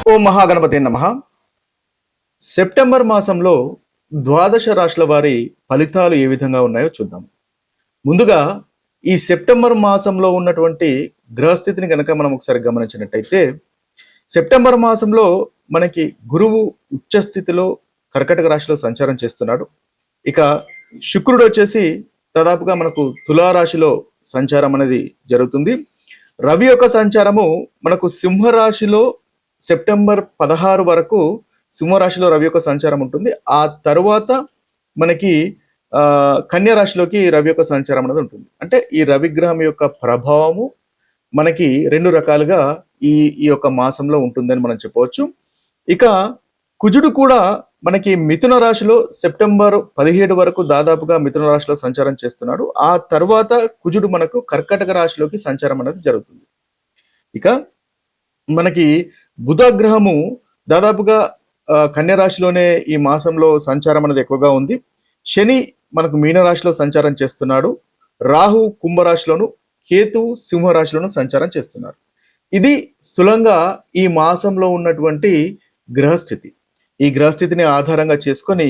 ఓం మహాగణపతి నమః. సెప్టెంబర్ మాసంలో ద్వాదశ రాశుల వారి ఫలితాలు ఏ విధంగా ఉన్నాయో చూద్దాం. ముందుగా ఈ సెప్టెంబర్ మాసంలో ఉన్నటువంటి గ్రహస్థితిని కనుక మనం ఒకసారి గమనించినట్టయితే, సెప్టెంబర్ మాసంలో మనకి గురువు ఉచ్చ స్థితిలో కర్కటక రాశిలో సంచారం చేస్తున్నాడు. ఇక శుక్రుడు వచ్చేసి దాదాపుగా మనకు తులారాశిలో సంచారం అనేది జరుగుతుంది. రవి యొక్క సంచారము మనకు సింహరాశిలో సెప్టెంబర్ 16 వరకు సింహరాశిలో రవి యొక్క సంచారం ఉంటుంది. ఆ తరువాత మనకి కన్యా రాశిలోకి రవి యొక్క సంచారం అనేది ఉంటుంది. అంటే ఈ రవి గ్రహం యొక్క ప్రభావము మనకి రెండు రకాలుగా ఈ యొక్క మాసంలో ఉంటుందని మనం చెప్పవచ్చు. ఇక కుజుడు కూడా మనకి మిథున రాశిలో సెప్టెంబర్ 17 వరకు దాదాపుగా మిథున రాశిలో సంచారం చేస్తున్నాడు. ఆ తర్వాత కుజుడు మనకు కర్కటక రాశిలోకి సంచారం అనేది జరుగుతుంది. ఇక మనకి బుధ గ్రహము దాదాపుగా కన్యా రాశిలోనే ఈ మాసంలో సంచారం అనేది ఎక్కువగా ఉంది. శని మనకు మీనరాశిలో సంచారం చేస్తున్నాడు. రాహు కుంభరాశిలోను, కేతు సింహరాశిలోను సంచారం చేస్తున్నారు. ఇది స్థూలంగా ఈ మాసంలో ఉన్నటువంటి గ్రహస్థితి. ఈ గ్రహస్థితిని ఆధారంగా చేసుకొని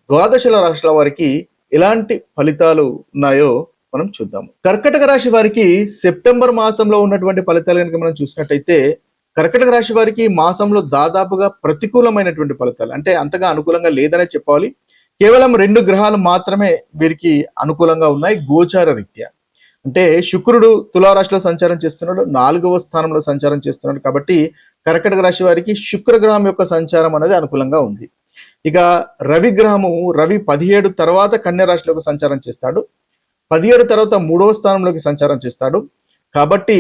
ద్వాదశ రాశుల వారికి ఎలాంటి ఫలితాలు ఉన్నాయో మనం చూద్దాము. కర్కటక రాశి వారికి సెప్టెంబర్ మాసంలో ఉన్నటువంటి ఫలితాలు కనుక మనం చూసినట్టయితే, కర్కటక రాశి వారికి మాసంలో దాదాపుగా ప్రతికూలమైనటువంటి ఫలితాలు, అంటే అంతగా అనుకూలంగా లేదనే చెప్పాలి. కేవలం 2 గ్రహాలు మాత్రమే వీరికి అనుకూలంగా ఉన్నాయి గోచార రీత్యా. అంటే శుక్రుడు తులారాశిలో సంచారం చేస్తున్నాడు, 4వ స్థానంలో సంచారం చేస్తున్నాడు. కాబట్టి కర్కటక రాశి వారికి శుక్రగ్రహం యొక్క సంచారం అనేది అనుకూలంగా ఉంది. ఇక రవి గ్రహము 17 తర్వాత కన్యా రాశిలోకి సంచారం చేస్తాడు. 17 తర్వాత 3వ స్థానంలోకి సంచారం చేస్తాడు. కాబట్టి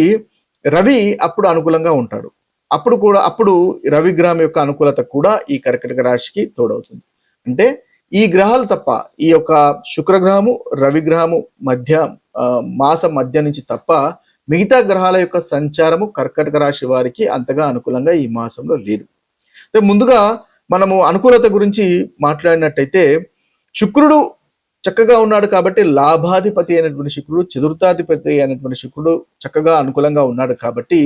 రవి అప్పుడు అనుకూలంగా ఉంటాడు. అప్పుడు రవి గ్రహం యొక్క అనుకూలత కూడా ఈ కర్కటక రాశికి తోడవుతుంది. అంటే ఈ గ్రహాలు తప్ప, ఈ యొక్క శుక్రగ్రహము రవి గ్రహము మాసం మధ్య నుంచి తప్ప మిగతా గ్రహాల యొక్క సంచారము కర్కటక రాశి వారికి అంతగా అనుకూలంగా ఈ మాసంలో లేదు. ముందుగా మనము అనుకూలత గురించి మాట్లాడినట్టయితే, శుక్రుడు చక్కగా ఉన్నాడు కాబట్టి లాభాధిపతి అయినటువంటి శుక్రుడు, చతుర్థాధిపతి అయినటువంటి శుక్రుడు చక్కగా అనుకూలంగా ఉన్నాడు కాబట్టి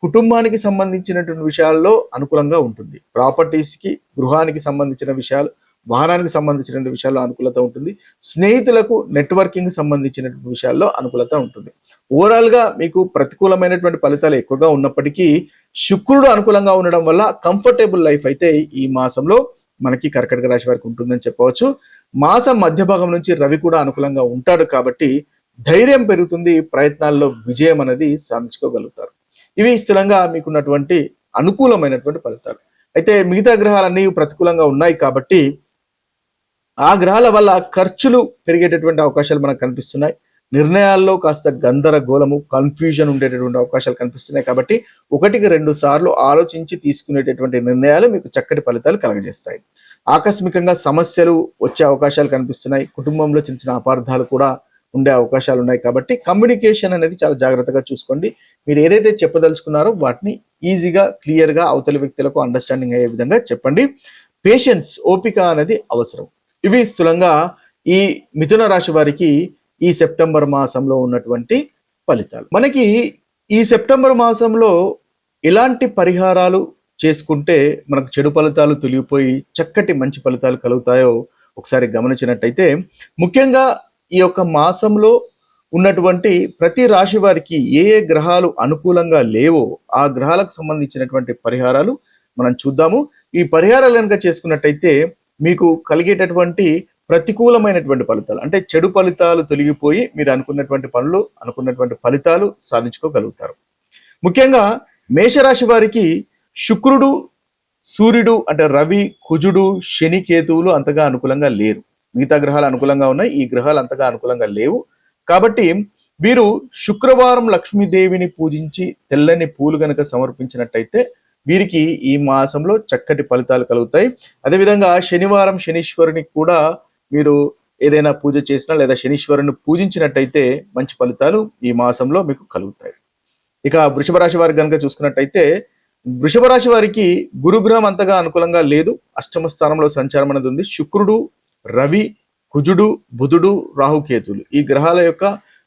కుటుంబానికి సంబంధించినటువంటి విషయాల్లో అనుకూలంగా ఉంటుంది. ప్రాపర్టీస్కి, గృహానికి సంబంధించిన విషయాలు, వాహనానికి సంబంధించిన విషయాల్లో అనుకూలత ఉంటుంది. స్నేహితులకు, నెట్వర్కింగ్ సంబంధించినటువంటి విషయాల్లో అనుకూలత ఉంటుంది. ఓవరాల్ గా మీకు ప్రతికూలమైనటువంటి ఫలితాలు ఎక్కువగా ఉన్నప్పటికీ శుక్రుడు అనుకూలంగా ఉండడం వల్ల కంఫర్టబుల్ లైఫ్ అయితే ఈ మాసంలో మనకి కర్కటక రాశి వారికి ఉంటుందని చెప్పవచ్చు. మాసం మధ్య భాగం నుంచి రవి కూడా అనుకూలంగా ఉంటాడు కాబట్టి ధైర్యం పెరుగుతుంది, ప్రయత్నాల్లో విజయం అనేది సాధించుకోగలుగుతారు. ఇవి స్థూలంగా మీకున్నటువంటి అనుకూలమైనటువంటి ఫలితాలు. అయితే మిగతా గ్రహాలన్నీ ప్రతికూలంగా ఉన్నాయి కాబట్టి ఆ గ్రహాల వల్ల ఖర్చులు పెరిగేటటువంటి అవకాశాలు మనకు కనిపిస్తున్నాయి. నిర్ణయాల్లో కాస్త గందరగోళము, కన్ఫ్యూజన్ ఉండేటటువంటి అవకాశాలు కనిపిస్తున్నాయి. కాబట్టి 1-2 సార్లు ఆలోచించి తీసుకునేటటువంటి నిర్ణయాలు మీకు చక్కటి ఫలితాలు కలగజేస్తాయి. ఆకస్మికంగా సమస్యలు వచ్చే అవకాశాలు కనిపిస్తున్నాయి. కుటుంబంలో చిన్న చిన్న అపార్థాలు కూడా ఉండే అవకాశాలు ఉన్నాయి. కాబట్టి కమ్యూనికేషన్ అనేది చాలా జాగ్రత్తగా చూసుకోండి. మీరు ఏదైతే చెప్పదలుచుకున్నారో వాటిని ఈజీగా, క్లియర్గా అవతలి వ్యక్తులకు అండర్స్టాండింగ్ అయ్యే విధంగా చెప్పండి. పేషెన్స్, ఓపిక అనేది అవసరం. ఇవి స్థూలంగా ఈ మిథున రాశి వారికి ఈ సెప్టెంబర్ మాసంలో ఉన్నటువంటి ఫలితాలు. మనకి ఈ సెప్టెంబర్ మాసంలో ఎలాంటి పరిహారాలు చేసుకుంటే మనకు చెడు ఫలితాలు తొలగిపోయి చక్కటి మంచి ఫలితాలు కలుగుతాయో ఒకసారి గమనించినట్టయితే, ముఖ్యంగా ఈ యొక్క మాసంలో ఉన్నటువంటి ప్రతి రాశి వారికి ఏ ఏ గ్రహాలు అనుకూలంగా లేవో ఆ గ్రహాలకు సంబంధించినటువంటి పరిహారాలు మనం చూద్దాము. ఈ పరిహారాలు కనుక చేసుకున్నట్టయితే మీకు కలిగేటటువంటి ప్రతికూలమైనటువంటి ఫలితాలు, అంటే చెడు ఫలితాలు తొలగిపోయి మీరు అనుకున్నటువంటి ఫలితాలు సాధించుకోగలుగుతారు. ముఖ్యంగా మేషరాశి వారికి శుక్రుడు, సూర్యుడు అంటే రవి, కుజుడు, శని, కేతువులు అంతగా అనుకూలంగా లేరు. మిగతా గ్రహాలు అనుకూలంగా ఉన్నాయి, ఈ గ్రహాలు అంతగా అనుకూలంగా లేవు. కాబట్టి వీరు శుక్రవారం లక్ష్మీదేవిని పూజించి తెల్లని పూలు గనక సమర్పించినట్టయితే వీరికి ఈ మాసంలో చక్కటి ఫలితాలు కలుగుతాయి. అదేవిధంగా శనివారం శనీశ్వరునికి కూడా మీరు ఏదైనా పూజ చేసినా లేదా శనీశ్వరుని పూజించినట్టయితే మంచి ఫలితాలు ఈ మాసంలో మీకు కలుగుతాయి. ఇక వృషభ రాశి వారికి కనుక చూసుకున్నట్టయితే, వృషభ రాశి వారికి గురుగ్రహం అంతగా అనుకూలంగా లేదు. అష్టమ స్థానంలో సంచారం అనేది ఉంది. శుక్రుడు, రవి, కుజుడు, బుధుడు, రాహుకేతులు ఈ గ్రహాల యొక్క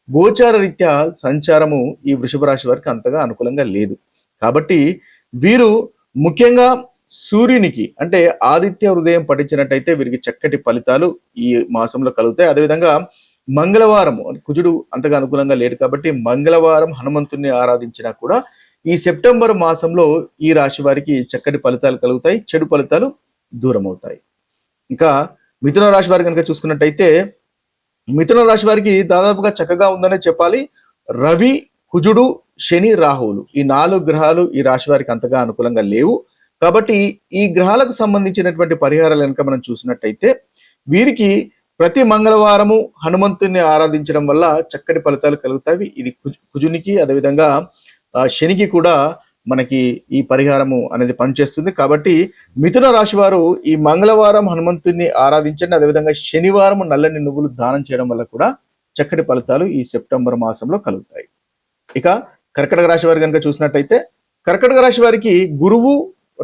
గోచార రీత్యా సంచారము ఈ వృషభ రాశి వారికి అంతగా అనుకూలంగా లేదు. కాబట్టి వీరు ముఖ్యంగా సూర్యునికి అంటే ఆదిత్య హృదయం పఠించినట్టయితే వీరికి చక్కటి ఫలితాలు ఈ మాసంలో కలుగుతాయి. అదేవిధంగా మంగళవారం కుజుడు అంతగా అనుకూలంగా లేడు కాబట్టి మంగళవారం హనుమంతుణ్ణి ఆరాధించినా కూడా ఈ సెప్టెంబర్ మాసంలో ఈ రాశి వారికి చక్కటి ఫలితాలు కలుగుతాయి, చెడు ఫలితాలు దూరం అవుతాయి. ఇంకా మిథున రాశి వారి కనుక చూసుకున్నట్టయితే మిథున రాశి వారికి దాదాపుగా చక్కగా ఉందనే చెప్పాలి. రవి, కుజుడు, శని, రాహువులు ఈ 4 గ్రహాలు ఈ రాశి వారికి అంతగా అనుకూలంగా లేవు. కాబట్టి ఈ గ్రహాలకు సంబంధించినటువంటి పరిహారాలు కనుక మనం చూసినట్టయితే వీరికి ప్రతి మంగళవారము హనుమంతుని ఆరాధించడం వల్ల చక్కటి ఫలితాలు కలుగుతాయి. ఇది కుజునికి అదేవిధంగా శనికి కూడా మనకి ఈ పరిహారము అనేది పనిచేస్తుంది. కాబట్టి మిథున రాశి వారు ఈ మంగళవారం హనుమంతుని ఆరాధించండి. అదేవిధంగా శనివారం నల్లని నువ్వులు దానం చేయడం వల్ల కూడా చక్కటి ఫలితాలు ఈ సెప్టెంబర్ మాసంలో కలుగుతాయి. ఇక కర్కటక రాశి వారి కనుక చూసినట్టయితే కర్కటక రాశి వారికి గురువు,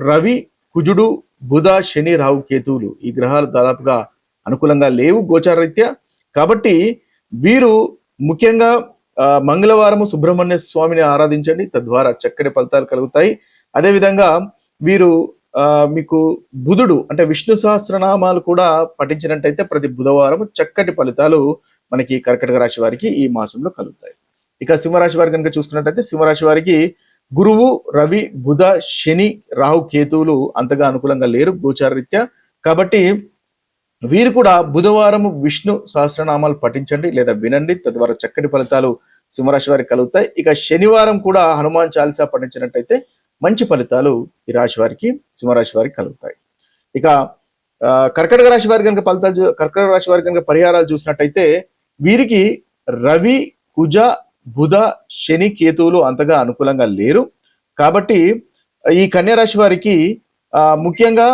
రవి, కుజుడు, బుధ, శని, రాహు, కేతువులు ఈ గ్రహాలు దాదాపుగా అనుకూలంగా లేవు గోచార రీత్యా. కాబట్టి వీరు ముఖ్యంగా మంగళవారము సుబ్రహ్మణ్య స్వామిని ఆరాధించండి, తద్వారా చక్కటి ఫలితాలు కలుగుతాయి. అదేవిధంగా వీరు మీకు బుధుడు అంటే విష్ణు సహస్రనామాలు కూడా పఠించినట్టయితే ప్రతి బుధవారం చక్కటి ఫలితాలు మనకి కర్కటక రాశి వారికి ఈ మాసంలో కలుగుతాయి. ఇక సింహరాశి వారి కనుక చూసుకున్నట్టయితే సింహరాశి వారికి గురువు, రవి, బుధ, శని, రాహు, కేతువులు అంతగా అనుకూలంగా లేరు గోచార రీత్యా. కాబట్టి వీరు కూడా బుధవారం విష్ణు సహస్రనామాలు పఠించండి లేదా వినండి, తద్వారా చక్కటి ఫలితాలు సింహరాశి వారికి కలుగుతాయి. ఇక శనివారం కూడా హనుమాన్ చాలీసా పఠించినట్టయితే మంచి ఫలితాలు ఈ రాశి వారికి సింహరాశి వారికి కలుగుతాయి. ఇక కర్కటక రాశి వారి కనుక కర్కటక రాశి వారి కనుక పరిహారాలు చూసినట్టయితే వీరికి రవి, కుజ, బుధ, శని, కేతువులు అంతగా అనుకూలంగా లేరు. కాబట్టి ఈ కన్యా రాశి వారికి ముఖ్యంగా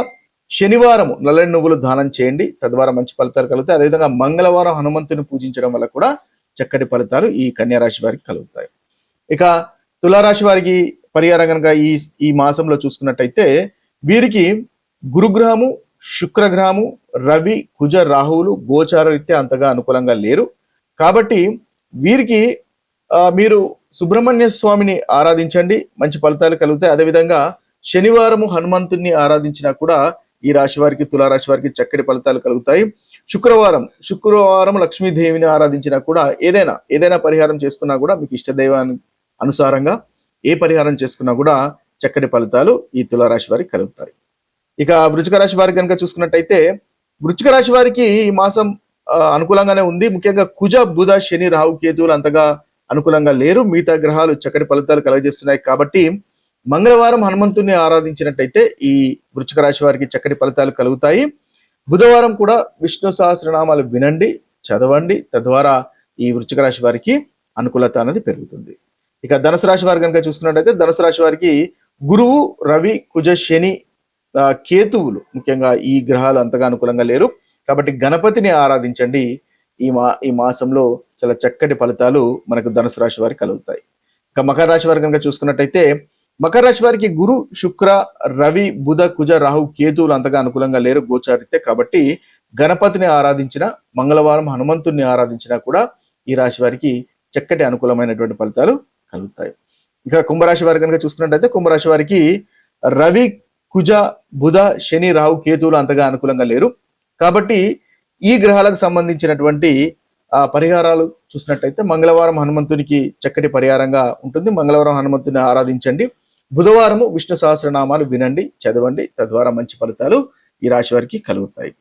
శనివారం నల్లని నువ్వులు దానం చేయండి, తద్వారా మంచి ఫలితాలు కలుగుతాయి. అదేవిధంగా మంగళవారం హనుమంతుని పూజించడం వల్ల కూడా చక్కటి ఫలితాలు ఈ కన్యా రాశి వారికి కలుగుతాయి. ఇక తులారాశి వారికి పరిహారం కనుక ఈ మాసంలో చూసుకున్నట్టయితే వీరికి గురుగ్రహము, శుక్రగ్రహము, రవి, కుజ, రాహువులు గోచార రీత్యా అంతగా అనుకూలంగా లేరు. కాబట్టి వీరికి మీరు సుబ్రహ్మణ్య స్వామిని ఆరాధించండి, మంచి ఫలితాలు కలుగుతాయి. అదేవిధంగా శనివారము హనుమంతుని ఆరాధించినా కూడా ఈ రాశి వారికి తులారాశి వారికి చక్కటి ఫలితాలు కలుగుతాయి. శుక్రవారం లక్ష్మీదేవిని ఆరాధించినా కూడా ఏదైనా పరిహారం చేసుకున్నా కూడా మీకు ఇష్టదైవాన్ని అనుసారంగా ఏ పరిహారం చేసుకున్నా కూడా చక్కటి ఫలితాలు ఈ తులారాశి వారికి కలుగుతాయి. ఇక వృశ్చిక రాశి వారికి కనుక చూసుకున్నట్టయితే వృశ్చిక రాశి వారికి ఈ మాసం అనుకూలంగానే ఉంది. ముఖ్యంగా కుజ, బుధ, శని, రాహు, కేతువులు అంతగా అనుకూలంగా లేరు. మిగతా గ్రహాలు చక్కటి ఫలితాలు కలుగజేస్తున్నాయి. కాబట్టి మంగళవారం హనుమంతుని ఆరాధించినట్టయితే ఈ వృశ్చిక రాశి వారికి చక్కటి ఫలితాలు కలుగుతాయి. బుధవారం కూడా విష్ణు సహస్రనామాలు వినండి, చదవండి, తద్వారా ఈ వృశ్చిక రాశి వారికి అనుకూలత అనేది పెరుగుతుంది. ఇక ధనుసు రాశి వారి కనుక చూసుకున్నట్టయితే ధనుసు రాశి వారికి గురువు, రవి, కుజ, శని, కేతువులు ముఖ్యంగా ఈ గ్రహాలు అంతగా అనుకూలంగా లేరు. కాబట్టి గణపతిని ఆరాధించండి. ఈ మాసంలో చాలా చక్కటి ఫలితాలు మనకు ధనుసు రాశి వారికి కలుగుతాయి. ఇక మకర రాశి వారి కనుక చూసుకున్నట్టయితే మకర రాశి వారికి గురు, శుక్ర, రవి, బుధ, కుజ, రాహు, కేతువులు అంతగా అనుకూలంగా లేరు గోచారితే. కాబట్టి గణపతిని ఆరాధించిన, మంగళవారం హనుమంతుని ఆరాధించినా కూడా ఈ రాశి వారికి చక్కటి అనుకూలమైనటువంటి ఫలితాలు కలుగుతాయి. ఇక కుంభరాశి వారి కనుక చూసుకున్నట్టయితే కుంభరాశి వారికి రవి, కుజ, బుధ, శని, రాహు, కేతువులు అంతగా అనుకూలంగా లేరు. కాబట్టి ఈ గ్రహాలకు సంబంధించినటువంటి పరిహారాలు చూసినట్టయితే మంగళవారం హనుమంతునికి చక్కటి పరిహారంగా ఉంటుంది. మంగళవారం హనుమంతుని ఆరాధించండి. బుధవారము విష్ణు సహస్రనామాలు వినండి, చదవండి, తద్వారా మంచి ఫలితాలు ఈ రాశి వారికి కలుగుతాయి.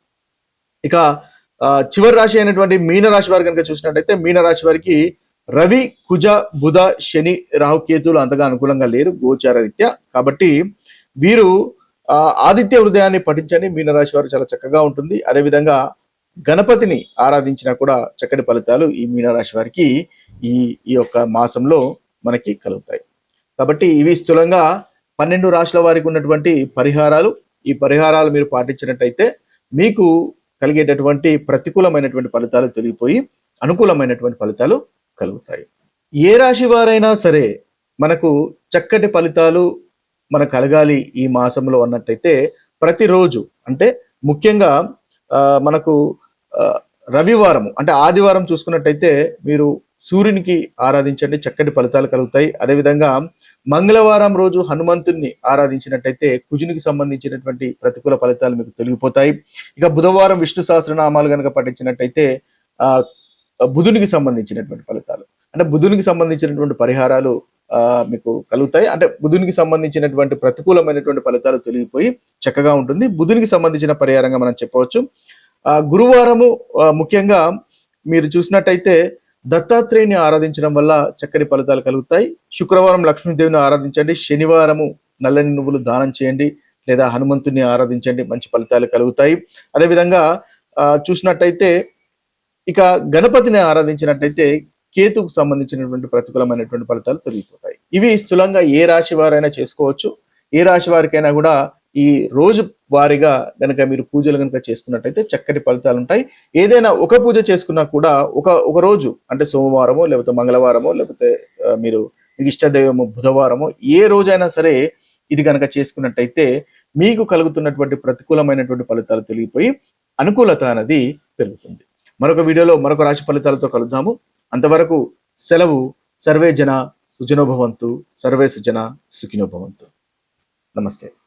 ఇక చివరి రాశి అయినటువంటి మీనరాశి వారి కనుక చూసినట్టయితే మీనరాశి వారికి రవి, కుజ, బుధ, శని, రాహు, కేతువులు అంతగా అనుకూలంగా లేరు గోచార రీత్యా. కాబట్టి వీరు ఆదిత్య హృదయాన్ని పఠించండి. మీనరాశి వారు చాలా చక్కగా ఉంటుంది. అదేవిధంగా గణపతిని ఆరాధించినా కూడా చక్కటి ఫలితాలు ఈ మీనరాశి వారికి ఈ యొక్క మాసంలో మనకి కలుగుతాయి. కాబట్టి ఇవి స్థూలంగా 12 రాశుల వారికి ఉన్నటువంటి పరిహారాలు. ఈ పరిహారాలు మీరు పాటించినట్టయితే మీకు కలిగేటటువంటి ప్రతికూలమైనటువంటి ఫలితాలు తొలగిపోయి అనుకూలమైనటువంటి ఫలితాలు కలుగుతాయి. ఏ రాశి వారైనా సరే మనకు చక్కటి ఫలితాలు మనకు కలగాలి ఈ మాసంలో అన్నట్టయితే ప్రతిరోజు అంటే ముఖ్యంగా మనకు రవివారం అంటే ఆదివారం చూసుకున్నట్టయితే మీరు సూర్యునికి ఆరాధించండి, చక్కటి ఫలితాలు కలుగుతాయి. అదేవిధంగా మంగళవారం రోజు హనుమంతుణ్ణి ఆరాధించినట్టయితే కుజునికి సంబంధించినటువంటి ప్రతికూల ఫలితాలు మీకు తొలగిపోతాయి. ఇక బుధవారం విష్ణు సహస్రనామాలు కనుక పఠించినట్టయితే ఆ బుధునికి సంబంధించినటువంటి ఫలితాలు, అంటే బుధునికి సంబంధించినటువంటి పరిహారాలు మీకు కలుగుతాయి. అంటే బుధునికి సంబంధించినటువంటి ప్రతికూలమైనటువంటి ఫలితాలు తొలగిపోయి చక్కగా ఉంటుంది. బుధునికి సంబంధించిన పరిహారంగా మనం చెప్పవచ్చు. గురువారము ముఖ్యంగా మీరు చూసినట్టయితే దత్తాత్రేయుని ఆరాధించడం వల్ల చక్కటి ఫలితాలు కలుగుతాయి. శుక్రవారం లక్ష్మీదేవిని ఆరాధించండి. శనివారము నల్లని నువ్వులు దానం చేయండి లేదా హనుమంతుని ఆరాధించండి, మంచి ఫలితాలు కలుగుతాయి. అదేవిధంగా చూసినట్టయితే ఇక గణపతిని ఆరాధించినట్టయితే కేతుకు సంబంధించినటువంటి ప్రతికూలమైనటువంటి ఫలితాలు తొలగిపోతాయి. ఇవి స్థూలంగా ఏ రాశి వారైనా చేసుకోవచ్చు. ఏ రాశి వారికైనా కూడా ఈ రోజు వారిగా గనక మీరు పూజలు కనుక చేసుకున్నట్టయితే చక్కటి ఫలితాలు ఉంటాయి. ఏదైనా ఒక పూజ చేసుకున్నా కూడా ఒక రోజు, అంటే సోమవారమో లేకపోతే మంగళవారమో లేకపోతే మీరు మీకు ఇష్టదైవము బుధవారమో ఏ రోజైనా సరే ఇది కనుక చేసుకున్నట్టయితే మీకు కలుగుతున్నటువంటి ప్రతికూలమైనటువంటి ఫలితాలు తొలగిపోయి అనుకూలత అనేది పెరుగుతుంది. మరొక వీడియోలో మరొక రాశి ఫలితాలతో కలుద్దాము. అంతవరకు సెలవు. సర్వే జన సుజనో భవంతు, సర్వే సుజన సుఖినో భవంతు. నమస్తే.